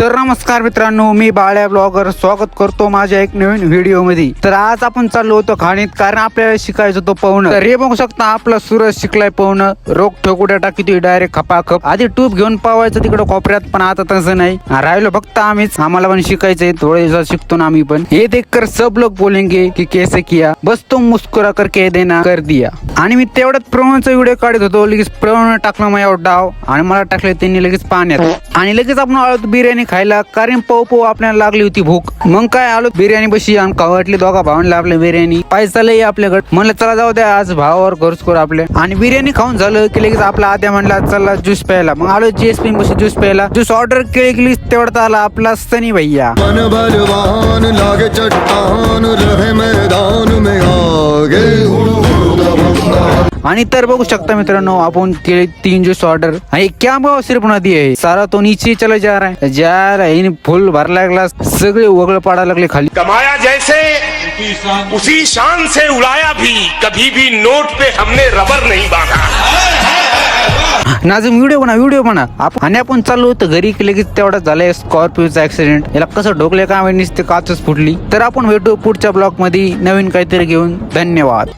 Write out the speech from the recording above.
तर नमस्कार मित्रांनो, मी बाळ्या ब्लॉगर स्वागत करतो माझ्या एक नवीन व्हिडिओ मध्ये। तर आज आपण चाललो होतो खाणीत, कारण आपल्याला शिकायचं होतं पोहणं। तर हे बघू शकता, आपला सूरज शिकलाय पोहणं। रोख ठोकुड्या टाकी डायरेक्ट खपाखप। आधी ट्यूब घेऊन पावायचं तिकडे कोपऱ्यात, पण आता तसं नाही, राहिलो फक्त आम्हीच। आम्हाला पण शिकायचंय, थोडे दिवसात शिकतो ना आम्ही पण। हे देखकर सब लोग बोलेंगे की कैसे किया, बस तुम मुस्कुरा कर कह देना कर दिया। आणि मी तेवढ्यात प्रवणचा व्हिडिओ काढत होतो, लगेच प्रवण टाकलं माझ्यावर डाव आणि मला टाकले त्यांनी लगेच पाण्यात। आणि लगेच आपण आलो बिर्याणी खायला, कारण पाऊ आपल्याला लागली होती भूक। मग काय आलो बिर्याणी बशी आणि वाटली दोघा भावांना आपल्या बिर्याणी। पैसा लई आपल्याकडे, म्हणलं चला जाऊ द्या आज भावावर खर्च करू आपले। आणि बिर्याणी खाऊन झालं की लगेच आपला आद्या म्हणला चला ज्यूस प्यायला। मग आलो जीएसपी बशी ज्यूस प्यायला। ज्यूस ऑर्डर केली तेवढ्यात आला आपला सनी भैया। मन बलवान लागे चट्टान रहे मैदान में आगे। आणि तर बघू शकता मित्रांनो, आपण केले 3 ज्यूस ऑर्डर। आणि क्या भाव सिर्फ नदी आहे, सारा तो नीचे चला जा रहा है। जा रहा है फुल भरला ग्लास, सगळे वगळ पाडा लागले खाली। कमाया जैसे उसी शान से उड़ाया भी, कभी भी नोट पे हमने रबर नहीं बांधा। नाजूक व्हिडिओ बना आणि आपण चाललो होतो घरी की लगेच तेवढा झालाय स्कॉर्पिओचा ऍक्सिडेंट। याला कसं ढोकले का नुसते काचच फुटली। तर आपण भेटू पुढच्या ब्लॉग मध्ये नवीन काहीतरी घेऊन। धन्यवाद।